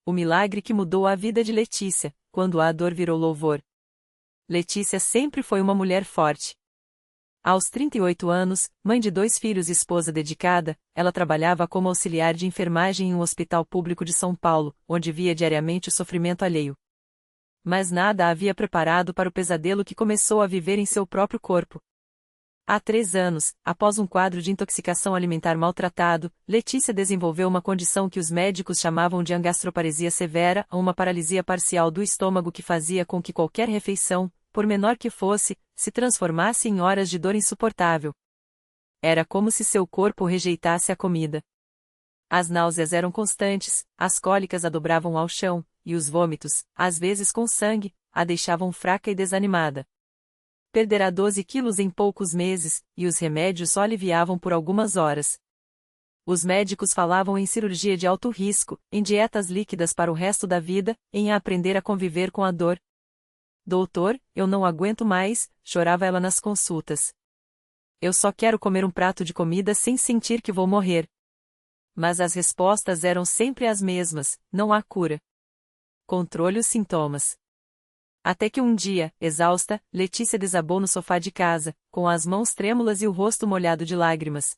O milagre que mudou a vida de Letícia, quando a dor virou louvor. Letícia sempre foi uma mulher forte. Aos 38 anos, mãe de 2 filhos e esposa dedicada, ela trabalhava como auxiliar de enfermagem em um hospital público de São Paulo, onde via diariamente o sofrimento alheio. Mas nada a havia preparado para o pesadelo que começou a viver em seu próprio corpo. Há 3 anos, após um quadro de intoxicação alimentar maltratado, Letícia desenvolveu uma condição que os médicos chamavam de angastroparesia severa, uma paralisia parcial do estômago que fazia com que qualquer refeição, por menor que fosse, se transformasse em horas de dor insuportável. Era como se seu corpo rejeitasse a comida. As náuseas eram constantes, as cólicas a dobravam ao chão, e os vômitos, às vezes com sangue, a deixavam fraca e desanimada. Perderá 12 quilos em poucos meses, e os remédios só aliviavam por algumas horas. Os médicos falavam em cirurgia de alto risco, em dietas líquidas para o resto da vida, em aprender a conviver com a dor. Doutor, eu não aguento mais, chorava ela nas consultas. Eu só quero comer um prato de comida sem sentir que vou morrer. Mas as respostas eram sempre as mesmas: não há cura. Controle os sintomas. Até que um dia, exausta, Letícia desabou no sofá de casa, com as mãos trêmulas e o rosto molhado de lágrimas.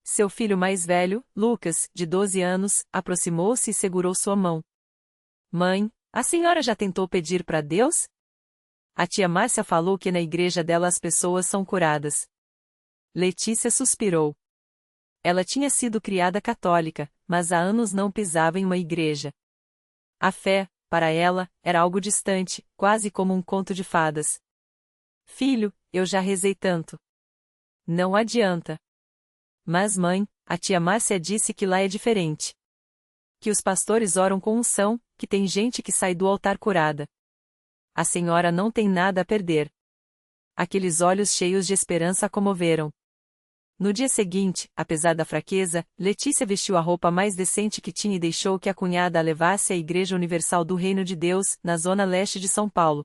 Seu filho mais velho, Lucas, de 12 anos, aproximou-se e segurou sua mão. Mãe, a senhora já tentou pedir para Deus? A tia Márcia falou que na igreja dela as pessoas são curadas. Letícia suspirou. Ela tinha sido criada católica, mas há anos não pisava em uma igreja. A fé, para ela, era algo distante, quase como um conto de fadas. Filho, eu já rezei tanto. Não adianta. Mas mãe, a tia Márcia disse que lá é diferente. Que os pastores oram com unção, que tem gente que sai do altar curada. A senhora não tem nada a perder. Aqueles olhos cheios de esperança a comoveram. No dia seguinte, apesar da fraqueza, Letícia vestiu a roupa mais decente que tinha e deixou que a cunhada a levasse à Igreja Universal do Reino de Deus, na zona leste de São Paulo.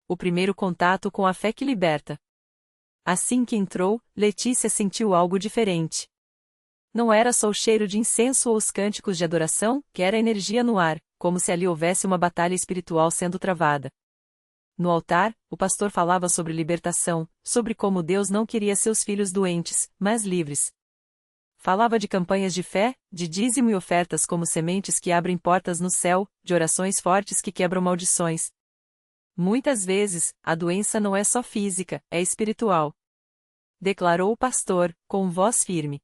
O primeiro contato com a fé que liberta. Assim que entrou, Letícia sentiu algo diferente. Não era só o cheiro de incenso ou os cânticos de adoração, que era energia no ar, como se ali houvesse uma batalha espiritual sendo travada. No altar, o pastor falava sobre libertação, sobre como Deus não queria seus filhos doentes, mas livres. Falava de campanhas de fé, de dízimo e ofertas como sementes que abrem portas no céu, de orações fortes que quebram maldições. Muitas vezes, a doença não é só física, é espiritual. Declarou o pastor, com voz firme.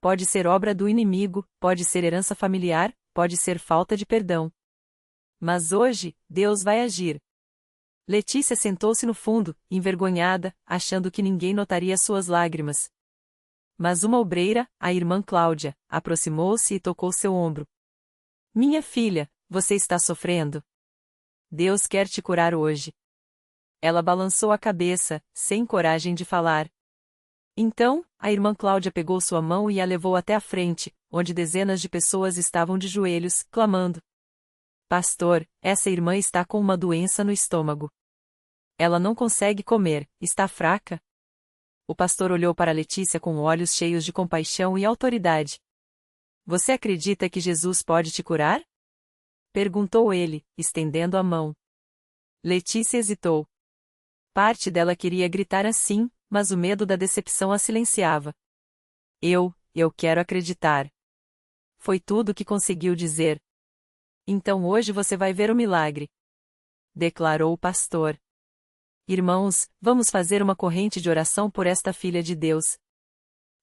Pode ser obra do inimigo, pode ser herança familiar, pode ser falta de perdão. Mas hoje, Deus vai agir. Letícia sentou-se no fundo, envergonhada, achando que ninguém notaria suas lágrimas. Mas uma obreira, a irmã Cláudia, aproximou-se e tocou seu ombro. Minha filha, você está sofrendo? Deus quer te curar hoje. Ela balançou a cabeça, sem coragem de falar. Então, a irmã Cláudia pegou sua mão e a levou até a frente, onde dezenas de pessoas estavam de joelhos, clamando. Pastor, essa irmã está com uma doença no estômago. Ela não consegue comer, está fraca. O pastor olhou para Letícia com olhos cheios de compaixão e autoridade. Você acredita que Jesus pode te curar? Perguntou ele, estendendo a mão. Letícia hesitou. Parte dela queria gritar assim, mas o medo da decepção a silenciava. Eu quero acreditar. Foi tudo que conseguiu dizer. Então hoje você vai ver o milagre. Declarou o pastor. Irmãos, vamos fazer uma corrente de oração por esta filha de Deus.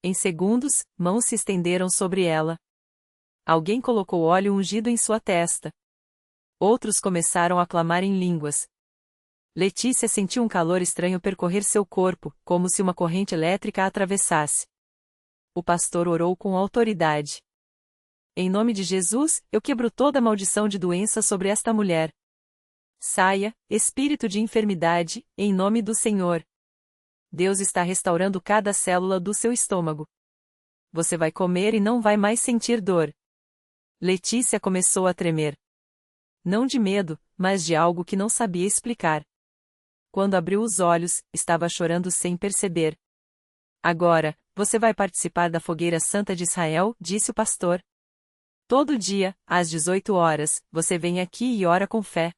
Em segundos, mãos se estenderam sobre ela. Alguém colocou óleo ungido em sua testa. Outros começaram a clamar em línguas. Letícia sentiu um calor estranho percorrer seu corpo, como se uma corrente elétrica a atravessasse. O pastor orou com autoridade. Em nome de Jesus, eu quebro toda maldição de doença sobre esta mulher. Saia, espírito de enfermidade, em nome do Senhor. Deus está restaurando cada célula do seu estômago. Você vai comer e não vai mais sentir dor. Letícia começou a tremer. Não de medo, mas de algo que não sabia explicar. Quando abriu os olhos, estava chorando sem perceber. Agora, você vai participar da fogueira santa de Israel, disse o pastor. Todo dia, às 18 horas, você vem aqui e ora com fé.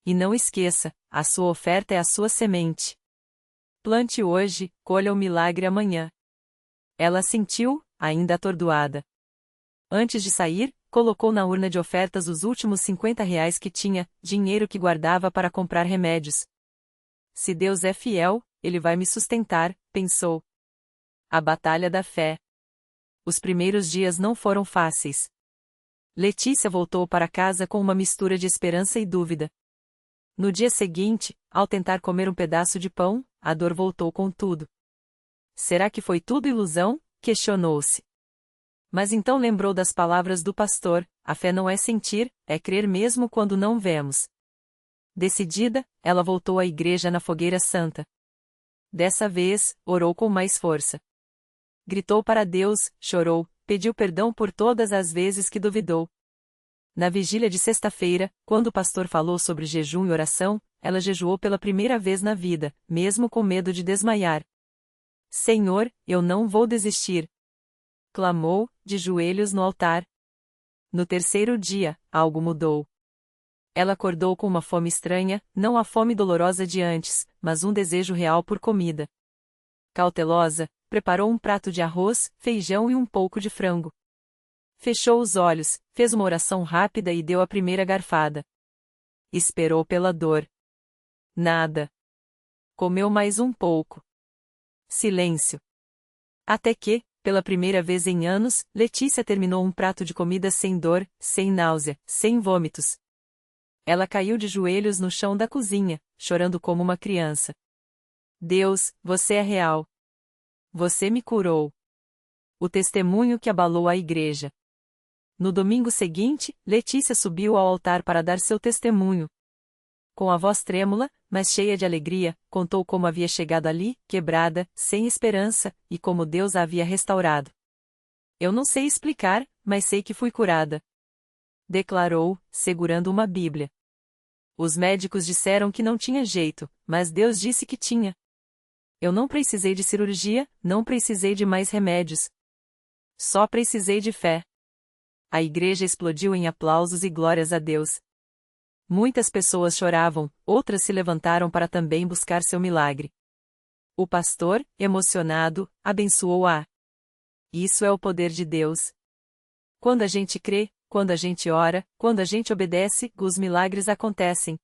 E não esqueça, a sua oferta é a sua semente. Plante hoje, colha o milagre amanhã. Ela assentiu, ainda atordoada. Antes de sair, colocou na urna de ofertas os últimos R$ 50 que tinha, dinheiro que guardava para comprar remédios. Se Deus é fiel, Ele vai me sustentar, pensou. A batalha da fé. Os primeiros dias não foram fáceis. Letícia voltou para casa com uma mistura de esperança e dúvida. No dia seguinte, ao tentar comer um pedaço de pão, a dor voltou com tudo. Será que foi tudo ilusão? Questionou-se. Mas então lembrou das palavras do pastor: a fé não é sentir, é crer mesmo quando não vemos. Decidida, ela voltou à igreja na fogueira santa. Dessa vez, orou com mais força. Gritou para Deus, chorou, pediu perdão por todas as vezes que duvidou. Na vigília de sexta-feira, quando o pastor falou sobre jejum e oração, ela jejuou pela primeira vez na vida, mesmo com medo de desmaiar. Senhor, eu não vou desistir. Clamou, de joelhos no altar. No terceiro dia, algo mudou. Ela acordou com uma fome estranha, não a fome dolorosa de antes, mas um desejo real por comida. Cautelosa, preparou um prato de arroz, feijão e um pouco de frango. Fechou os olhos, fez uma oração rápida e deu a primeira garfada. Esperou pela dor. Nada. Comeu mais um pouco. Silêncio. Até que, pela primeira vez em anos, Letícia terminou um prato de comida sem dor, sem náusea, sem vômitos. Ela caiu de joelhos no chão da cozinha, chorando como uma criança. Deus, você é real. Você me curou. O testemunho que abalou a igreja. No domingo seguinte, Letícia subiu ao altar para dar seu testemunho. Com a voz trêmula, mas cheia de alegria, contou como havia chegado ali, quebrada, sem esperança, e como Deus a havia restaurado. Eu não sei explicar, mas sei que fui curada. Declarou, segurando uma Bíblia. Os médicos disseram que não tinha jeito, mas Deus disse que tinha. Eu não precisei de cirurgia, não precisei de mais remédios. Só precisei de fé. A igreja explodiu em aplausos e glórias a Deus. Muitas pessoas choravam, outras se levantaram para também buscar seu milagre. O pastor, emocionado, abençoou-a. Isso é o poder de Deus. Quando a gente crê, quando a gente ora, quando a gente obedece, os milagres acontecem.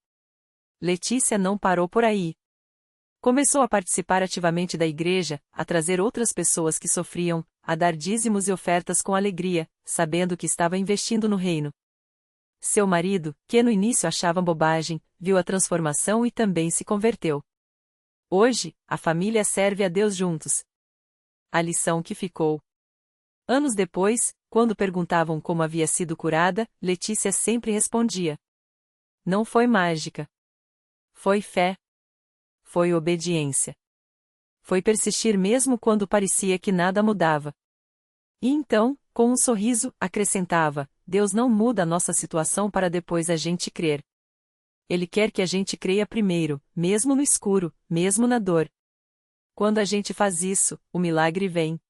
Letícia não parou por aí. Começou a participar ativamente da igreja, a trazer outras pessoas que sofriam, a dar dízimos e ofertas com alegria, sabendo que estava investindo no reino. Seu marido, que no início achava bobagem, viu a transformação e também se converteu. Hoje, a família serve a Deus juntos. A lição que ficou. Anos depois, quando perguntavam como havia sido curada, Letícia sempre respondia: não foi mágica. Foi fé. Foi obediência. Foi persistir mesmo quando parecia que nada mudava. E então, com um sorriso, acrescentava: Deus não muda a nossa situação para depois a gente crer. Ele quer que a gente creia primeiro, mesmo no escuro, mesmo na dor. Quando a gente faz isso, o milagre vem.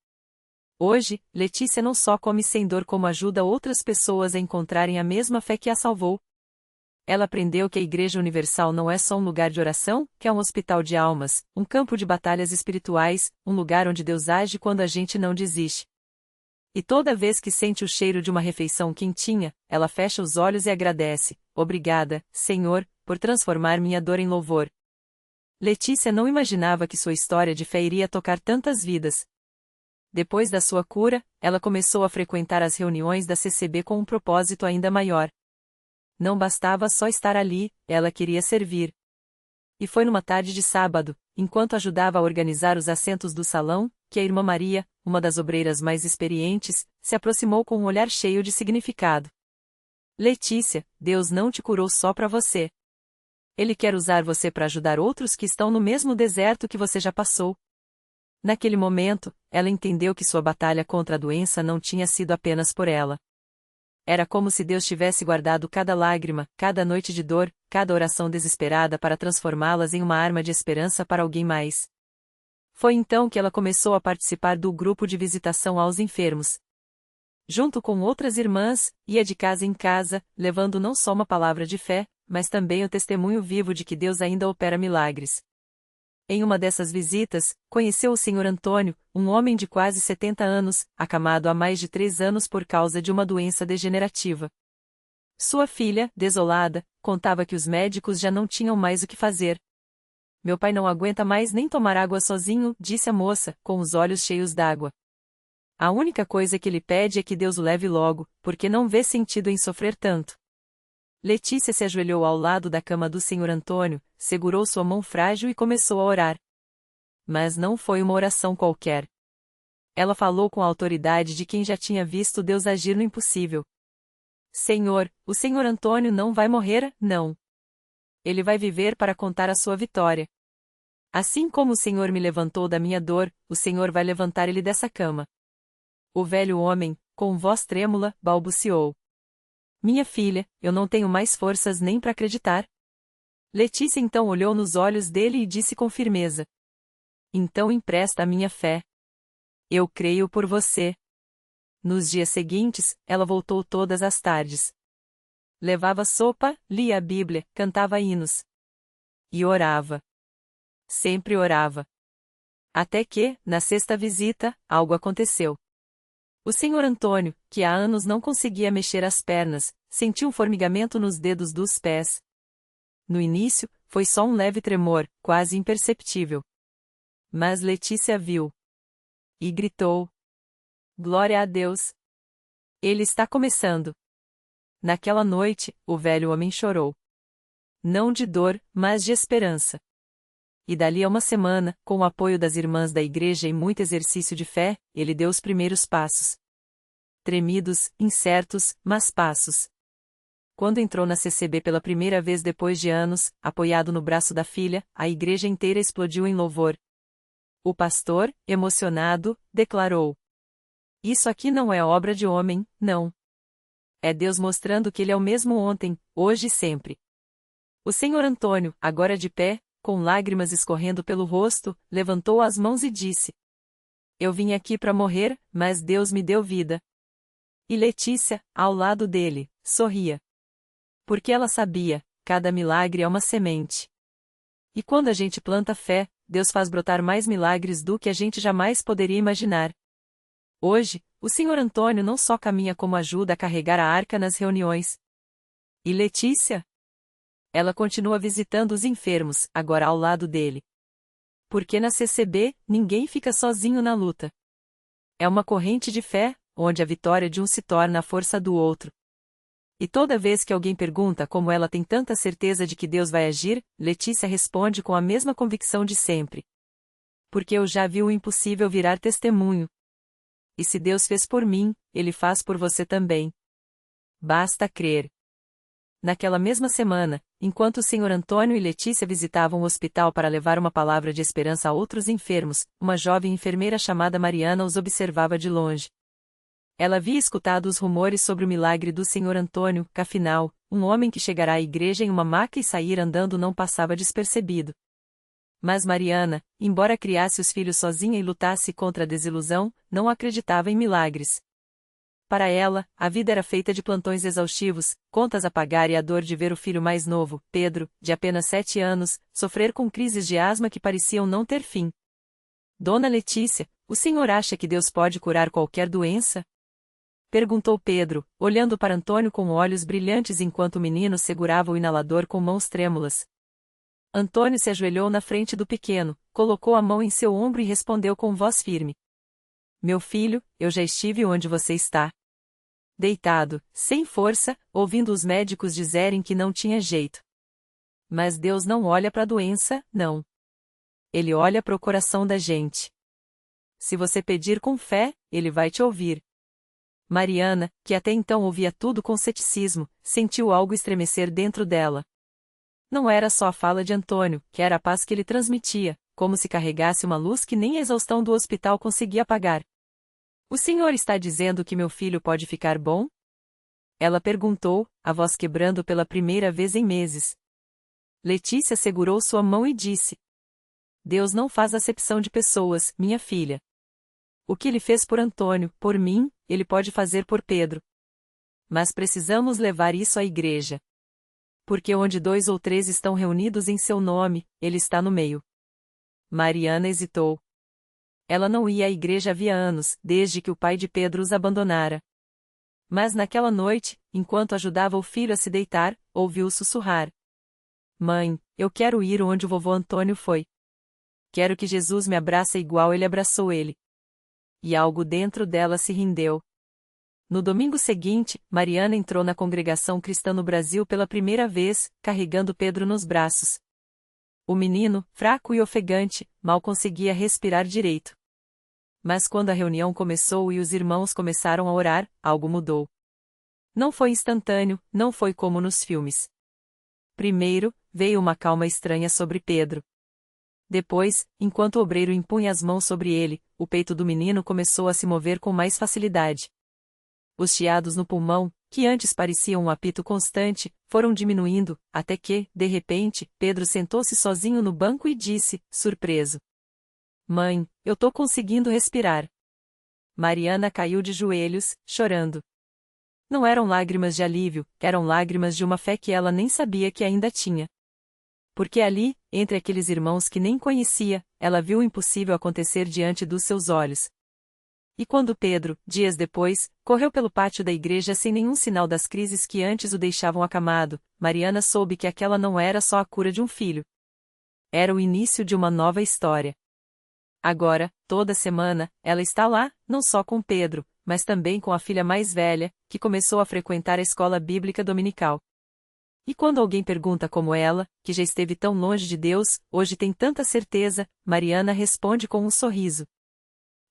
Hoje, Letícia não só come sem dor como ajuda outras pessoas a encontrarem a mesma fé que a salvou. Ela aprendeu que a Igreja Universal não é só um lugar de oração, que é um hospital de almas, um campo de batalhas espirituais, um lugar onde Deus age quando a gente não desiste. E toda vez que sente o cheiro de uma refeição quentinha, ela fecha os olhos e agradece: obrigada, Senhor, por transformar minha dor em louvor. Letícia não imaginava que sua história de fé iria tocar tantas vidas. Depois da sua cura, ela começou a frequentar as reuniões da CCB com um propósito ainda maior. Não bastava só estar ali, ela queria servir. E foi numa tarde de sábado, enquanto ajudava a organizar os assentos do salão, que a irmã Maria, uma das obreiras mais experientes, se aproximou com um olhar cheio de significado. Letícia, Deus não te curou só para você. Ele quer usar você para ajudar outros que estão no mesmo deserto que você já passou. Naquele momento, ela entendeu que sua batalha contra a doença não tinha sido apenas por ela. Era como se Deus tivesse guardado cada lágrima, cada noite de dor, cada oração desesperada para transformá-las em uma arma de esperança para alguém mais. Foi então que ela começou a participar do grupo de visitação aos enfermos. Junto com outras irmãs, ia de casa em casa, levando não só uma palavra de fé, mas também o testemunho vivo de que Deus ainda opera milagres. Em uma dessas visitas, conheceu o Sr. Antônio, um homem de quase 70 anos, acamado há mais de 3 anos por causa de uma doença degenerativa. Sua filha, desolada, contava que os médicos já não tinham mais o que fazer. Meu pai não aguenta mais nem tomar água sozinho, disse a moça, com os olhos cheios d'água. A única coisa que ele pede é que Deus o leve logo, porque não vê sentido em sofrer tanto. Letícia se ajoelhou ao lado da cama do Sr. Antônio, segurou sua mão frágil e começou a orar. Mas não foi uma oração qualquer. Ela falou com a autoridade de quem já tinha visto Deus agir no impossível. Senhor, o Sr. Antônio não vai morrer, não. Ele vai viver para contar a sua vitória. Assim como o Senhor me levantou da minha dor, o Senhor vai levantar ele dessa cama. O velho homem, com voz trêmula, balbuciou. Minha filha, eu não tenho mais forças nem para acreditar. Letícia então olhou nos olhos dele e disse com firmeza. Então empresta a minha fé. Eu creio por você. Nos dias seguintes, ela voltou todas as tardes. Levava sopa, lia a Bíblia, cantava hinos. E orava. Sempre orava. Até que, na sexta visita, algo aconteceu. O Sr. Antônio, que há anos não conseguia mexer as pernas, sentiu um formigamento nos dedos dos pés. No início, foi só um leve tremor, quase imperceptível. Mas Letícia viu. E gritou. Glória a Deus! Ele está começando. Naquela noite, o velho homem chorou. Não de dor, mas de esperança. E dali a uma semana, com o apoio das irmãs da igreja e muito exercício de fé, ele deu os primeiros passos. Tremidos, incertos, mas passos. Quando entrou na CCB pela primeira vez depois de anos, apoiado no braço da filha, a igreja inteira explodiu em louvor. O pastor, emocionado, declarou: Isso aqui não é obra de homem, não. É Deus mostrando que Ele é o mesmo ontem, hoje e sempre. O Sr. Antônio, agora de pé, com lágrimas escorrendo pelo rosto, levantou as mãos e disse: Eu vim aqui para morrer, mas Deus me deu vida. E Letícia, ao lado dele, sorria. Porque ela sabia, cada milagre é uma semente. E quando a gente planta fé, Deus faz brotar mais milagres do que a gente jamais poderia imaginar. Hoje, o Sr. Antônio não só caminha como ajuda a carregar a arca nas reuniões. E Letícia? Ela continua visitando os enfermos, agora ao lado dele. Porque na CCB, ninguém fica sozinho na luta. É uma corrente de fé, onde a vitória de um se torna a força do outro. E toda vez que alguém pergunta como ela tem tanta certeza de que Deus vai agir, Letícia responde com a mesma convicção de sempre. Porque eu já vi o impossível virar testemunho. E se Deus fez por mim, Ele faz por você também. Basta crer. Naquela mesma semana, enquanto o Sr. Antônio e Letícia visitavam o hospital para levar uma palavra de esperança a outros enfermos, uma jovem enfermeira chamada Mariana os observava de longe. Ela havia escutado os rumores sobre o milagre do Sr. Antônio, que afinal, um homem que chegará à igreja em uma maca e sair andando não passava despercebido. Mas Mariana, embora criasse os filhos sozinha e lutasse contra a desilusão, não acreditava em milagres. Para ela, a vida era feita de plantões exaustivos, contas a pagar e a dor de ver o filho mais novo, Pedro, de apenas 7 anos, sofrer com crises de asma que pareciam não ter fim. Dona Letícia, o senhor acha que Deus pode curar qualquer doença? Perguntou Pedro, olhando para Antônio com olhos brilhantes enquanto o menino segurava o inalador com mãos trêmulas. Antônio se ajoelhou na frente do pequeno, colocou a mão em seu ombro e respondeu com voz firme. Meu filho, eu já estive onde você está. Deitado, sem força, ouvindo os médicos dizerem que não tinha jeito. Mas Deus não olha para a doença, não. Ele olha para o coração da gente. Se você pedir com fé, Ele vai te ouvir. Mariana, que até então ouvia tudo com ceticismo, sentiu algo estremecer dentro dela. Não era só a fala de Antônio, que era a paz que ele transmitia, como se carregasse uma luz que nem a exaustão do hospital conseguia apagar. O senhor está dizendo que meu filho pode ficar bom? Ela perguntou, a voz quebrando pela primeira vez em meses. Letícia segurou sua mão e disse: Deus não faz acepção de pessoas, minha filha. O que ele fez por Antônio, por mim, Ele pode fazer por Pedro. Mas precisamos levar isso à igreja. Porque onde 2 ou 3 estão reunidos em seu nome, Ele está no meio. Mariana hesitou. Ela não ia à igreja havia anos, desde que o pai de Pedro os abandonara. Mas naquela noite, enquanto ajudava o filho a se deitar, ouviu-o sussurrar: Mãe, eu quero ir onde o vovô Antônio foi. Quero que Jesus me abrace igual ele abraçou ele. E algo dentro dela se rendeu. No domingo seguinte, Mariana entrou na congregação cristã no Brasil pela primeira vez, carregando Pedro nos braços. O menino, fraco e ofegante, mal conseguia respirar direito. Mas quando a reunião começou e os irmãos começaram a orar, algo mudou. Não foi instantâneo, não foi como nos filmes. Primeiro, veio uma calma estranha sobre Pedro. Depois, enquanto o obreiro impunha as mãos sobre ele, o peito do menino começou a se mover com mais facilidade. Os chiados no pulmão, que antes pareciam um apito constante, foram diminuindo, até que, de repente, Pedro sentou-se sozinho no banco e disse, surpreso: Mãe, eu tô conseguindo respirar. Mariana caiu de joelhos, chorando. Não eram lágrimas de alívio, eram lágrimas de uma fé que ela nem sabia que ainda tinha. Porque ali, entre aqueles irmãos que nem conhecia, ela viu o impossível acontecer diante dos seus olhos. E quando Pedro, dias depois, correu pelo pátio da igreja sem nenhum sinal das crises que antes o deixavam acamado, Mariana soube que aquela não era só a cura de um filho. Era o início de uma nova história. Agora, toda semana, ela está lá, não só com Pedro, mas também com a filha mais velha, que começou a frequentar a escola bíblica dominical. E quando alguém pergunta como ela, que já esteve tão longe de Deus, hoje tem tanta certeza, Mariana responde com um sorriso.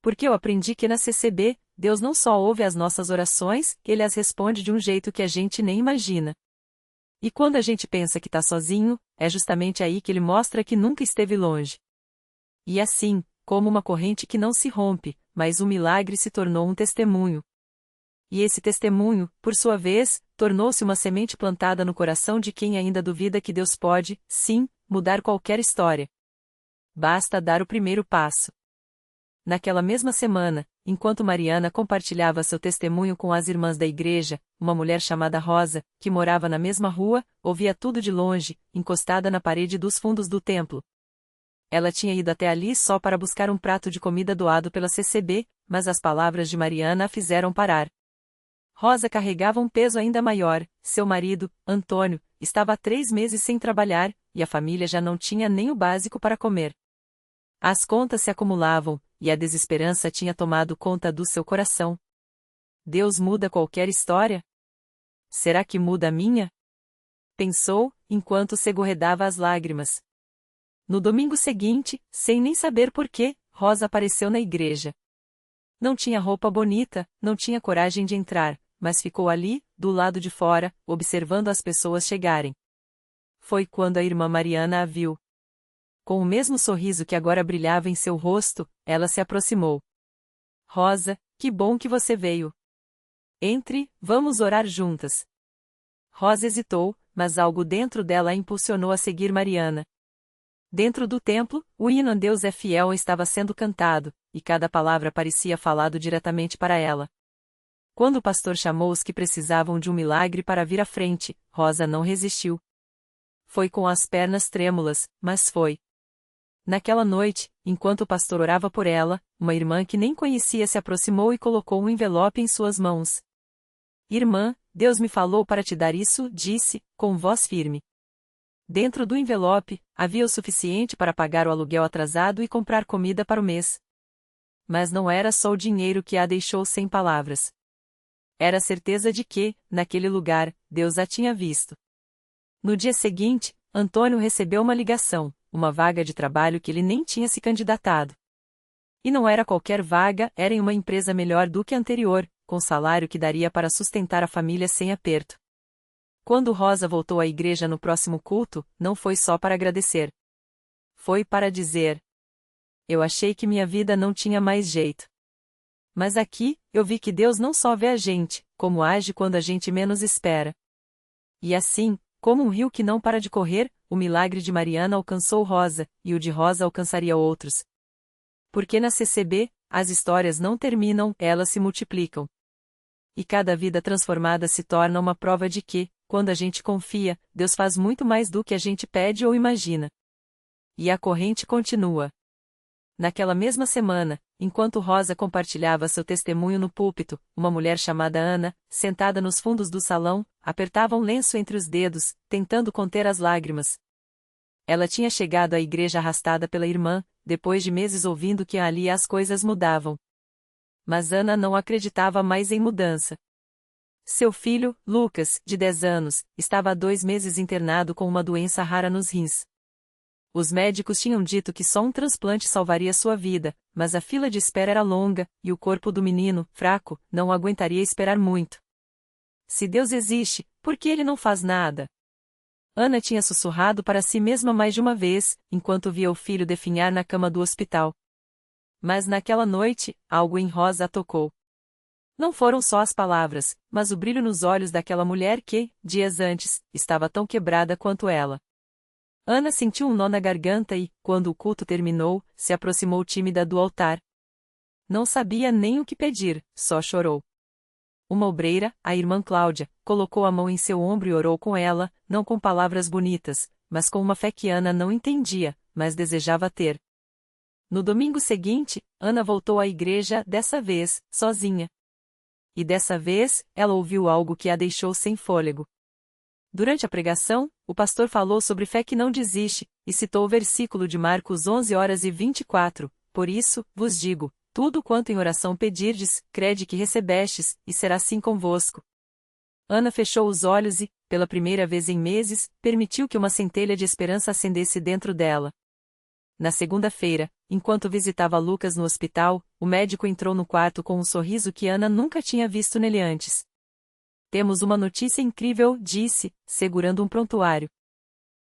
Porque eu aprendi que na CCB, Deus não só ouve as nossas orações, Ele as responde de um jeito que a gente nem imagina. E quando a gente pensa que está sozinho, é justamente aí que Ele mostra que nunca esteve longe. E assim, como uma corrente que não se rompe, mas um milagre se tornou um testemunho. E esse testemunho, por sua vez, tornou-se uma semente plantada no coração de quem ainda duvida que Deus pode, sim, mudar qualquer história. Basta dar o primeiro passo. Naquela mesma semana, enquanto Mariana compartilhava seu testemunho com as irmãs da igreja, uma mulher chamada Rosa, que morava na mesma rua, ouvia tudo de longe, encostada na parede dos fundos do templo. Ela tinha ido até ali só para buscar um prato de comida doado pela CCB, mas as palavras de Mariana a fizeram parar. Rosa carregava um peso ainda maior, seu marido, Antônio, estava há 3 meses sem trabalhar, e a família já não tinha nem o básico para comer. As contas se acumulavam, e a desesperança tinha tomado conta do seu coração. Deus muda qualquer história? Será que muda a minha? Pensou, enquanto segurredava as lágrimas. No domingo seguinte, sem nem saber por quê, Rosa apareceu na igreja. Não tinha roupa bonita, não tinha coragem de entrar, mas ficou ali, do lado de fora, observando as pessoas chegarem. Foi quando a irmã Mariana a viu. Com o mesmo sorriso que agora brilhava em seu rosto, ela se aproximou. Rosa, que bom que você veio. Entre, vamos orar juntas. Rosa hesitou, mas algo dentro dela a impulsionou a seguir Mariana. Dentro do templo, o hino a Deus é Fiel estava sendo cantado, e cada palavra parecia falado diretamente para ela. Quando o pastor chamou os que precisavam de um milagre para vir à frente, Rosa não resistiu. Foi com as pernas trêmulas, mas foi. Naquela noite, enquanto o pastor orava por ela, uma irmã que nem conhecia se aproximou e colocou um envelope em suas mãos. Irmã, Deus me falou para te dar isso, disse, com voz firme. Dentro do envelope, havia o suficiente para pagar o aluguel atrasado e comprar comida para o mês. Mas não era só o dinheiro que a deixou sem palavras. Era a certeza de que, naquele lugar, Deus a tinha visto. No dia seguinte, Antônio recebeu uma ligação, uma vaga de trabalho que ele nem tinha se candidatado. E não era qualquer vaga, era em uma empresa melhor do que a anterior, com salário que daria para sustentar a família sem aperto. Quando Rosa voltou à igreja no próximo culto, não foi só para agradecer. Foi para dizer: eu achei que minha vida não tinha mais jeito. Mas aqui, eu vi que Deus não só vê a gente, como age quando a gente menos espera. E assim, como um rio que não para de correr, o milagre de Mariana alcançou Rosa, e o de Rosa alcançaria outros. Porque na CCB, as histórias não terminam, elas se multiplicam. E cada vida transformada se torna uma prova de que, quando a gente confia, Deus faz muito mais do que a gente pede ou imagina. E a corrente continua. Naquela mesma semana, enquanto Rosa compartilhava seu testemunho no púlpito, uma mulher chamada Ana, sentada nos fundos do salão, apertava um lenço entre os dedos, tentando conter as lágrimas. Ela tinha chegado à igreja arrastada pela irmã, depois de meses ouvindo que ali as coisas mudavam. Mas Ana não acreditava mais em mudança. Seu filho, Lucas, de 10 anos, estava há 2 meses internado com uma doença rara nos rins. Os médicos tinham dito que só um transplante salvaria sua vida, mas a fila de espera era longa, e o corpo do menino, fraco, não aguentaria esperar muito. Se Deus existe, por que ele não faz nada? Ana tinha sussurrado para si mesma mais de uma vez, enquanto via o filho definhar na cama do hospital. Mas naquela noite, algo em Rosa a tocou. Não foram só as palavras, mas o brilho nos olhos daquela mulher que, dias antes, estava tão quebrada quanto ela. Ana sentiu um nó na garganta e, quando o culto terminou, se aproximou tímida do altar. Não sabia nem o que pedir, só chorou. Uma obreira, a irmã Cláudia, colocou a mão em seu ombro e orou com ela, não com palavras bonitas, mas com uma fé que Ana não entendia, mas desejava ter. No domingo seguinte, Ana voltou à igreja, dessa vez, sozinha. E dessa vez, ela ouviu algo que a deixou sem fôlego. Durante a pregação, o pastor falou sobre fé que não desiste, e citou o versículo de Marcos 11:24, por isso, vos digo, tudo quanto em oração pedirdes, crede que recebestes, e será assim convosco. Ana fechou os olhos e, pela primeira vez em meses, permitiu que uma centelha de esperança acendesse dentro dela. Na segunda-feira, enquanto visitava Lucas no hospital, o médico entrou no quarto com um sorriso que Ana nunca tinha visto nele antes. Temos uma notícia incrível, disse, segurando um prontuário.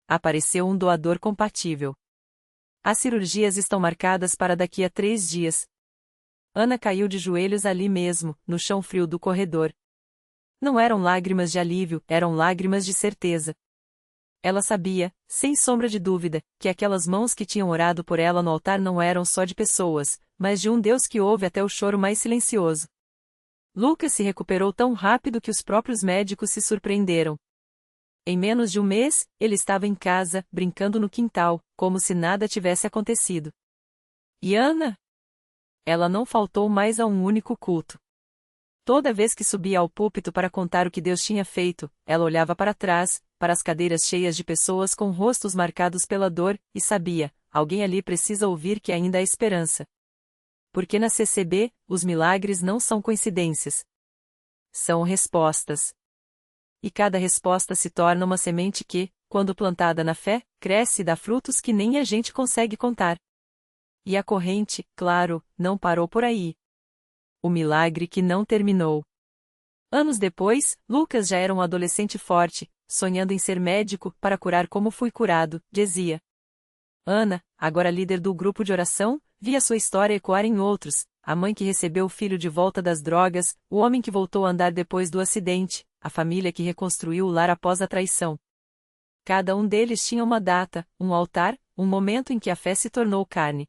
Apareceu um doador compatível. As cirurgias estão marcadas para daqui a 3 dias. Ana caiu de joelhos ali mesmo, no chão frio do corredor. Não eram lágrimas de alívio, eram lágrimas de certeza. Ela sabia, sem sombra de dúvida, que aquelas mãos que tinham orado por ela no altar não eram só de pessoas, mas de um Deus que ouve até o choro mais silencioso. Lucas se recuperou tão rápido que os próprios médicos se surpreenderam. Em menos de um mês, ele estava em casa, brincando no quintal, como se nada tivesse acontecido. E Ana? Ela não faltou mais a um único culto. Toda vez que subia ao púlpito para contar o que Deus tinha feito, ela olhava para trás, para as cadeiras cheias de pessoas com rostos marcados pela dor, e sabia, alguém ali precisa ouvir que ainda há esperança. Porque na CCB, os milagres não são coincidências. São respostas. E cada resposta se torna uma semente que, quando plantada na fé, cresce e dá frutos que nem a gente consegue contar. E a corrente, claro, não parou por aí. O milagre que não terminou. Anos depois, Lucas já era um adolescente forte, sonhando em ser médico para curar como fui curado, dizia. Ana, agora líder do grupo de oração, via sua história ecoar em outros, a mãe que recebeu o filho de volta das drogas, o homem que voltou a andar depois do acidente, a família que reconstruiu o lar após a traição. Cada um deles tinha uma data, um altar, um momento em que a fé se tornou carne.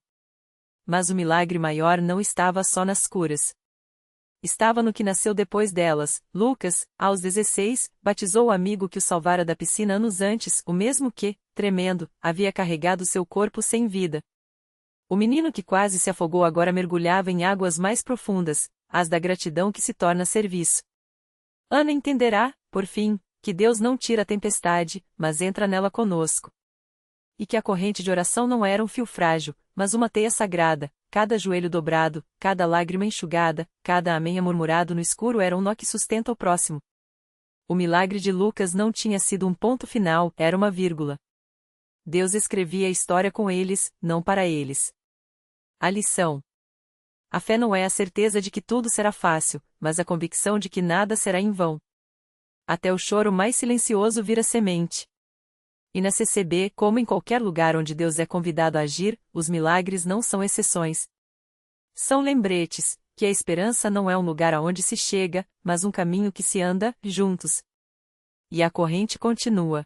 Mas o milagre maior não estava só nas curas. Estava no que nasceu depois delas. Lucas, aos 16, batizou o amigo que o salvara da piscina anos antes, o mesmo que, tremendo, havia carregado seu corpo sem vida. O menino que quase se afogou agora mergulhava em águas mais profundas, as da gratidão que se torna serviço. Ana entenderá, por fim, que Deus não tira a tempestade, mas entra nela conosco. E que a corrente de oração não era um fio frágil, mas uma teia sagrada, cada joelho dobrado, cada lágrima enxugada, cada amém murmurado no escuro era um nó que sustenta o próximo. O milagre de Lucas não tinha sido um ponto final, era uma vírgula. Deus escrevia a história com eles, não para eles. A lição. A fé não é a certeza de que tudo será fácil, mas a convicção de que nada será em vão. Até o choro mais silencioso vira semente. E na CCB, como em qualquer lugar onde Deus é convidado a agir, os milagres não são exceções. São lembretes, que a esperança não é um lugar aonde se chega, mas um caminho que se anda, juntos. E a corrente continua.